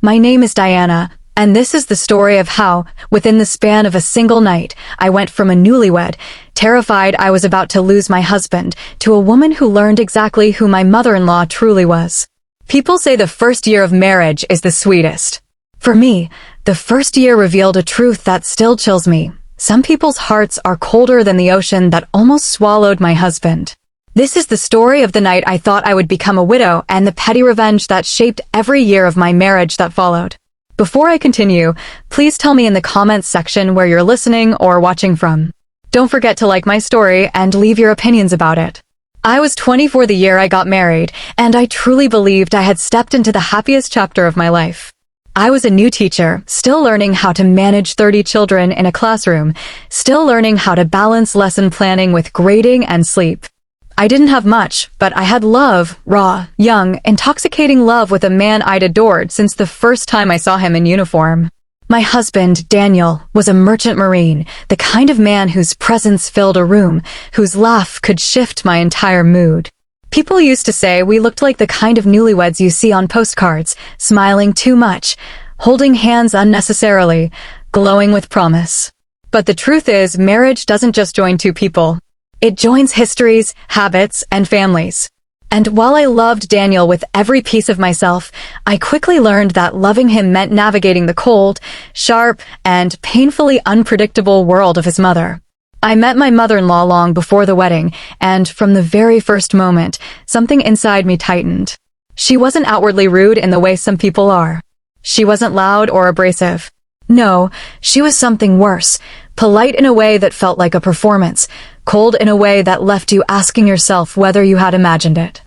My name is Diana, and this is the story of how, within the span of a single night, I went from a newlywed, terrified I was about to lose my husband, to a woman who learned exactly who my mother-in-law truly was. People say the first year of marriage is the sweetest. For me, the first year revealed a truth that still chills me. Some people's hearts are colder than the ocean that almost swallowed my husband. This is the story of the night I thought I would become a widow and the petty revenge that shaped every year of my marriage that followed. Before I continue, please tell me in the comments section where you're listening or watching from. Don't forget to like my story and leave your opinions about it. I was 24 the year I got married, and I truly believed I had stepped into the happiest chapter of my life. I was a new teacher, still learning how to manage 30 children in a classroom, still learning how to balance lesson planning with grading and sleep. I didn't have much, but I had love, raw, young, intoxicating love with a man I'd adored since the first time I saw him in uniform. My husband, Daniel, was a merchant marine, the kind of man whose presence filled a room, whose laugh could shift my entire mood. People used to say we looked like the kind of newlyweds you see on postcards, smiling too much, holding hands unnecessarily, glowing with promise. But the truth is, marriage doesn't just join two people. It joins histories, habits, and families. And while I loved Daniel with every piece of myself, I quickly learned that loving him meant navigating the cold, sharp, and painfully unpredictable world of his mother. I met my mother-in-law long before the wedding, and from the very first moment, something inside me tightened. She wasn't outwardly rude in the way some people are. She wasn't loud or abrasive. No, she was something worse, polite in a way that felt like a performance, cold in a way that left you asking yourself whether you had imagined it.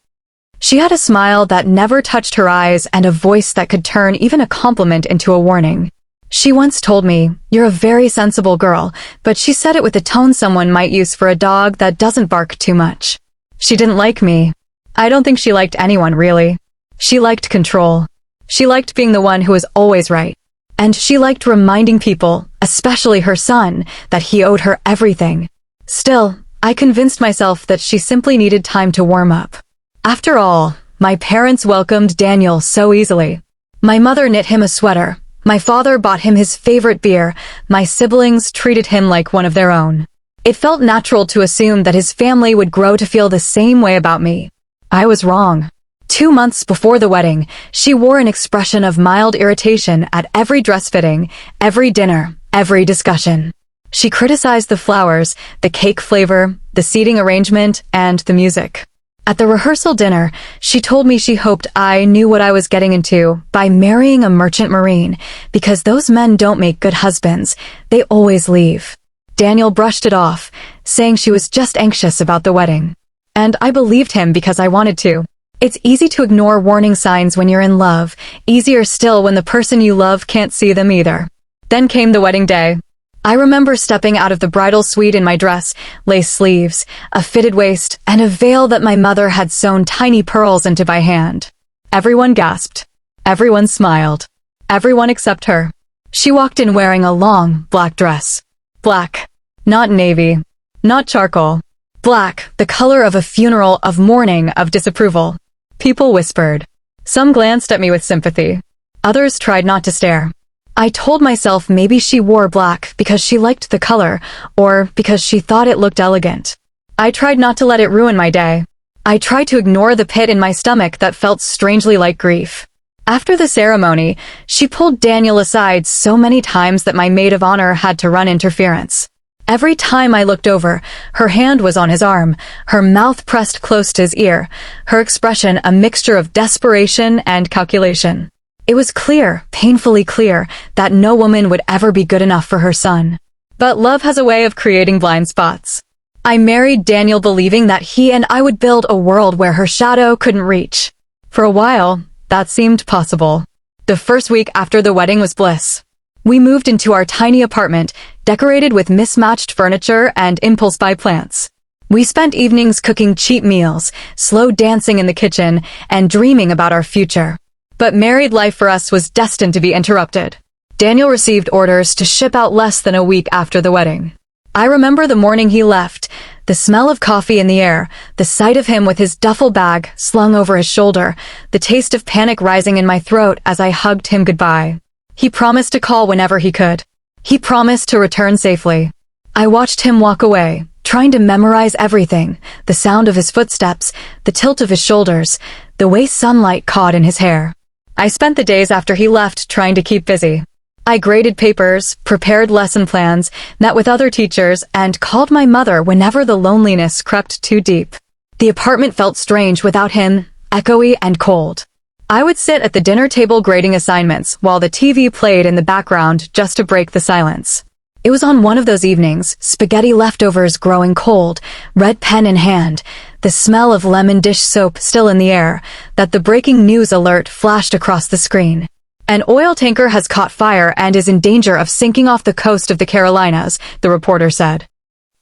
She had a smile that never touched her eyes and a voice that could turn even a compliment into a warning. She once told me, "You're a very sensible girl," but she said it with a tone someone might use for a dog that doesn't bark too much. She didn't like me. I don't think she liked anyone, really. She liked control. She liked being the one who was always right. And she liked reminding people, especially her son, that he owed her everything. Still, I convinced myself that she simply needed time to warm up. After all, my parents welcomed Daniel so easily. My mother knit him a sweater. My father bought him his favorite beer. My siblings treated him like one of their own. It felt natural to assume that his family would grow to feel the same way about me. I was wrong. 2 months before the wedding, she wore an expression of mild irritation at every dress fitting, every dinner, every discussion. She criticized the flowers, the cake flavor, the seating arrangement, and the music. At the rehearsal dinner, she told me she hoped I knew what I was getting into by marrying a merchant marine, because those men don't make good husbands, they always leave. Daniel brushed it off, saying she was just anxious about the wedding. And I believed him because I wanted to. It's easy to ignore warning signs when you're in love, easier still when the person you love can't see them either. Then came the wedding day. I remember stepping out of the bridal suite in my dress, lace sleeves, a fitted waist, and a veil that my mother had sewn tiny pearls into by hand. Everyone gasped. Everyone smiled. Everyone except her. She walked in wearing a long, black dress. Black. Not navy. Not charcoal. Black, the color of a funeral, of mourning, of disapproval. People whispered. Some glanced at me with sympathy. Others tried not to stare. I told myself maybe she wore black because she liked the color, or because she thought it looked elegant. I tried not to let it ruin my day. I tried to ignore the pit in my stomach that felt strangely like grief. After the ceremony, she pulled Daniel aside so many times that my maid of honor had to run interference. Every time I looked over, her hand was on his arm, her mouth pressed close to his ear, her expression a mixture of desperation and calculation. It was clear, painfully clear, that no woman would ever be good enough for her son. But love has a way of creating blind spots. I married Daniel believing that he and I would build a world where her shadow couldn't reach. For a while, that seemed possible. The first week after the wedding was bliss. We moved into our tiny apartment, decorated with mismatched furniture and impulse buy plants. We spent evenings cooking cheap meals, slow dancing in the kitchen, and dreaming about our future. But married life for us was destined to be interrupted. Daniel received orders to ship out less than a week after the wedding. I remember the morning he left, The smell of coffee in the air, the sight of him with his duffel bag slung over his shoulder, the taste of panic rising in my throat as I hugged him goodbye. He promised to call whenever he could. He promised to return safely. I watched him walk away, trying to memorize everything, the sound of his footsteps, the tilt of his shoulders, the way sunlight caught in his hair. I spent the days after he left trying to keep busy. I graded papers, prepared lesson plans, met with other teachers, and called my mother whenever the loneliness crept too deep. The apartment felt strange without him, echoey and cold. I would sit at the dinner table grading assignments while the TV played in the background just to break the silence. It was on one of those evenings, spaghetti leftovers growing cold, red pen in hand, the smell of lemon dish soap still in the air, that the breaking news alert flashed across the screen. An oil tanker has caught fire and is in danger of sinking off the coast of the Carolinas, the reporter said.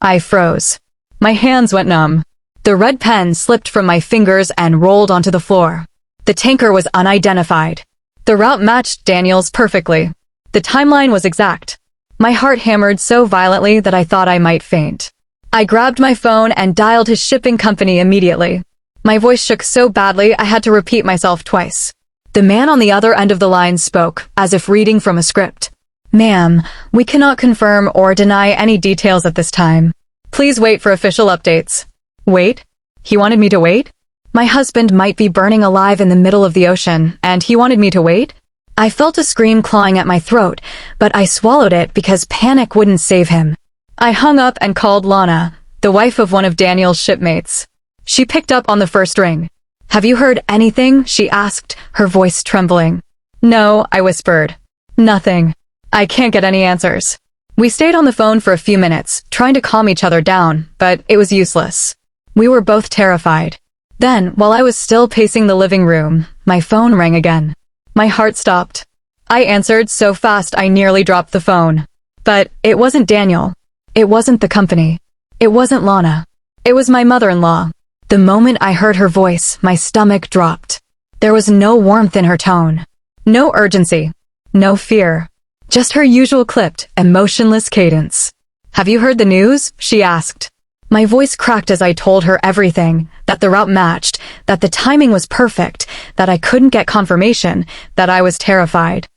I froze. My hands went numb. The red pen slipped from my fingers and rolled onto the floor. The tanker was unidentified. The route matched Daniel's perfectly. The timeline was exact. My heart hammered so violently that I thought I might faint. I grabbed my phone and dialed his shipping company immediately. My voice shook so badly I had to repeat myself twice. The man on the other end of the line spoke, as if reading from a script. Ma'am, we cannot confirm or deny any details at this time. Please wait for official updates. Wait? He wanted me to wait? My husband might be burning alive in the middle of the ocean, and he wanted me to wait? I felt a scream clawing at my throat, but I swallowed it because panic wouldn't save him. I hung up and called Lana, the wife of one of Daniel's shipmates. She picked up on the first ring. Have you heard anything? She asked, her voice trembling. No, I whispered. Nothing. I can't get any answers. We stayed on the phone for a few minutes, trying to calm each other down, but it was useless. We were both terrified. Then, while I was still pacing the living room, my phone rang again. My heart stopped. I answered so fast I nearly dropped the phone. But it wasn't Daniel. It wasn't the company. It wasn't Lana. It was my mother-in-law. The moment I heard her voice, my stomach dropped. There was no warmth in her tone. No urgency. No fear. Just her usual clipped, emotionless cadence. Have you heard the news? She asked. My voice cracked as I told her everything, that the route matched, that the timing was perfect, that I couldn't get confirmation, that I was terrified.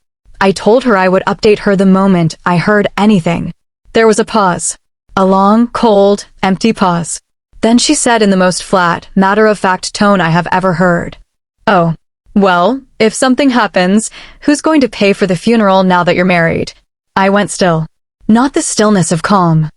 I told her I would update her the moment I heard anything. There was a pause. A long, cold, empty pause. Then she said in the most flat, matter-of-fact tone I have ever heard. Oh, well, if something happens, who's going to pay for the funeral now that you're married? I went still. Not the stillness of calm.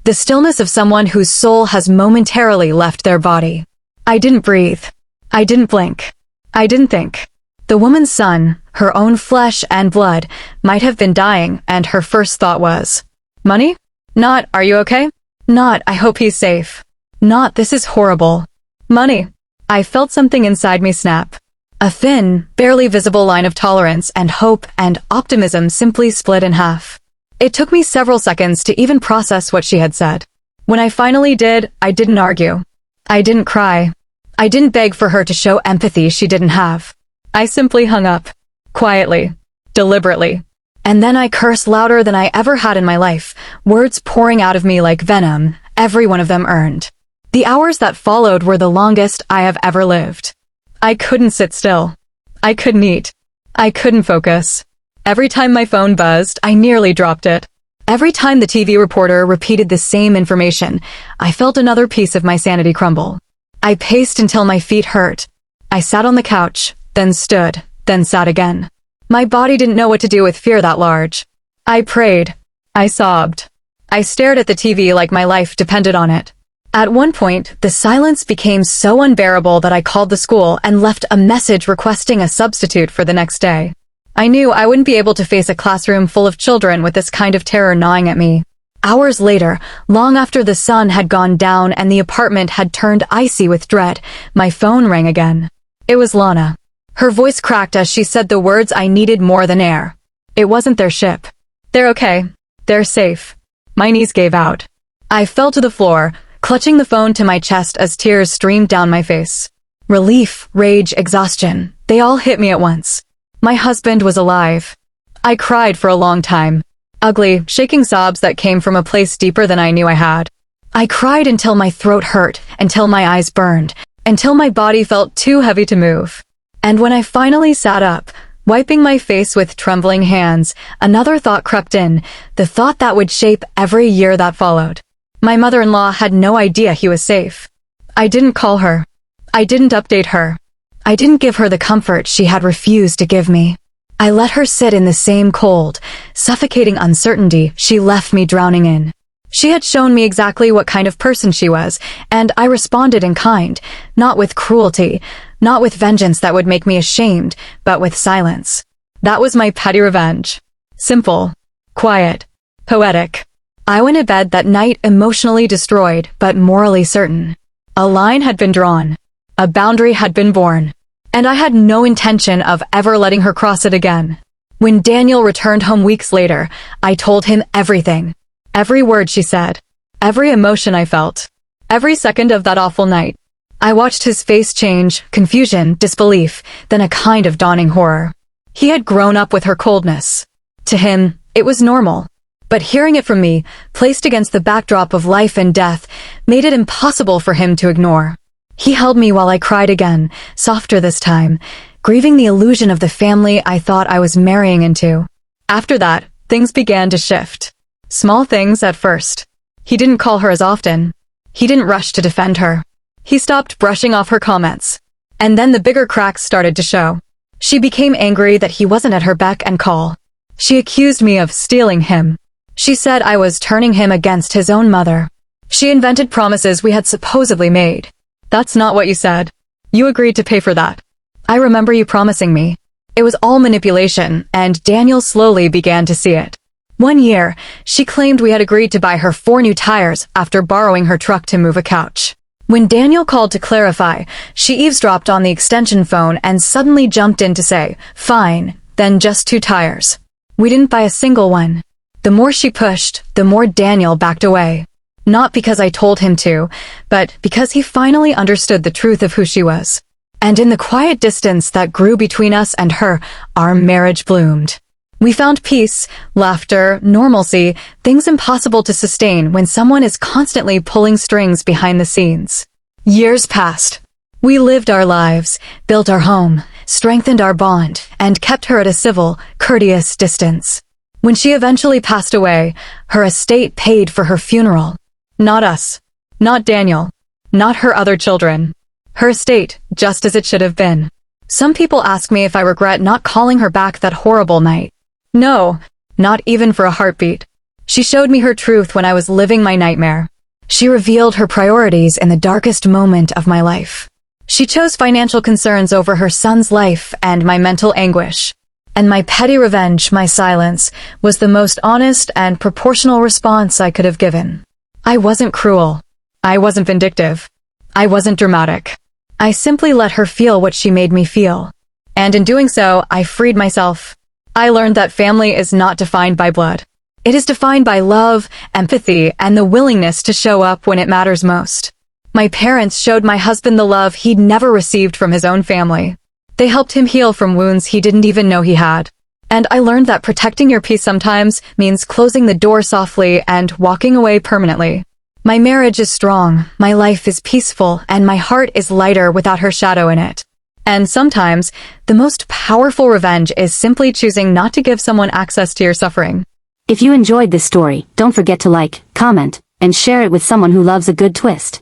The stillness of someone whose soul has momentarily left their body. I didn't breathe. I didn't blink. I didn't think. The woman's son, her own flesh and blood, might have been dying, and her first thought was, money? Not, are you okay? Not, I hope he's safe. Not, this is horrible. Money. I felt something inside me snap. A thin, barely visible line of tolerance and hope and optimism simply split in half. It took me several seconds to even process what she had said. When I finally did, I didn't argue. I didn't cry. I didn't beg for her to show empathy she didn't have. I simply hung up. Quietly. Deliberately. And then I cursed louder than I ever had in my life, words pouring out of me like venom, every one of them earned. The hours that followed were the longest I have ever lived. I couldn't sit still. I couldn't eat. I couldn't focus. Every time my phone buzzed, I nearly dropped it. Every time the TV reporter repeated the same information, I felt another piece of my sanity crumble. I paced until my feet hurt. I sat on the couch, then stood, then sat again. My body didn't know what to do with fear that large. I prayed. I sobbed. I stared at the TV like my life depended on it. At one point, the silence became so unbearable that I called the school and left a message requesting a substitute for the next day. I knew I wouldn't be able to face a classroom full of children with this kind of terror gnawing at me. Hours later, long after the sun had gone down and the apartment had turned icy with dread, my phone rang again. It was Lana. Her voice cracked as she said the words I needed more than air. It wasn't their ship. They're okay. They're safe. My knees gave out. I fell to the floor, clutching the phone to my chest as tears streamed down my face. Relief, rage, exhaustion, they all hit me at once. My husband was alive. I cried for a long time. Ugly, shaking sobs that came from a place deeper than I knew I had. I cried until my throat hurt, until my eyes burned, until my body felt too heavy to move. And when I finally sat up, wiping my face with trembling hands, another thought crept in, the thought that would shape every year that followed. My mother-in-law had no idea he was safe. I didn't call her. I didn't update her. I didn't give her the comfort she had refused to give me. I let her sit in the same cold, suffocating uncertainty she left me drowning in. She had shown me exactly what kind of person she was, and I responded in kind, not with cruelty, not with vengeance that would make me ashamed, but with silence. That was my petty revenge. Simple, quiet, poetic. I went to bed that night emotionally destroyed, but morally certain. A line had been drawn. A boundary had been born. And I had no intention of ever letting her cross it again. When Daniel returned home weeks later, I told him everything. Every word she said. Every emotion I felt. Every second of that awful night. I watched his face change, confusion, disbelief, then a kind of dawning horror. He had grown up with her coldness. To him, it was normal. But hearing it from me, placed against the backdrop of life and death, made it impossible for him to ignore. He held me while I cried again, softer this time, grieving the illusion of the family I thought I was marrying into. After that, things began to shift. Small things at first. He didn't call her as often. He didn't rush to defend her. He stopped brushing off her comments. And then the bigger cracks started to show. She became angry that he wasn't at her beck and call. She accused me of stealing him. She said I was turning him against his own mother. She invented promises we had supposedly made. That's not what you said. You agreed to pay for that. I remember you promising me. It was all manipulation, and Daniel slowly began to see it. One year, she claimed we had agreed to buy her 4 new tires after borrowing her truck to move a couch. When Daniel called to clarify, she eavesdropped on the extension phone and suddenly jumped in to say, "Fine, then just 2 tires." We didn't buy a single one. The more she pushed, the more Daniel backed away. Not because I told him to, but because he finally understood the truth of who she was. And in the quiet distance that grew between us and her, our marriage bloomed. We found peace, laughter, normalcy, things impossible to sustain when someone is constantly pulling strings behind the scenes. Years passed. We lived our lives, built our home, strengthened our bond, and kept her at a civil, courteous distance. When she eventually passed away, her estate paid for her funeral. Not us. Not Daniel. Not her other children. Her estate, just as it should have been. Some people ask me if I regret not calling her back that horrible night. No, not even for a heartbeat. She showed me her truth when I was living my nightmare. She revealed her priorities in the darkest moment of my life. She chose financial concerns over her son's life and my mental anguish. And my petty revenge, my silence, was the most honest and proportional response I could have given. I wasn't cruel. I wasn't vindictive. I wasn't dramatic. I simply let her feel what she made me feel. And in doing so, I freed myself. I learned that family is not defined by blood. It is defined by love, empathy, and the willingness to show up when it matters most. My parents showed my husband the love he'd never received from his own family. They helped him heal from wounds he didn't even know he had. And I learned that protecting your peace sometimes means closing the door softly and walking away permanently. My marriage is strong, my life is peaceful, and my heart is lighter without her shadow in it. And sometimes, the most powerful revenge is simply choosing not to give someone access to your suffering. If you enjoyed this story, don't forget to like, comment, and share it with someone who loves a good twist.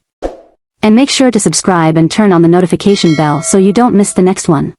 And make sure to subscribe and turn on the notification bell so you don't miss the next one.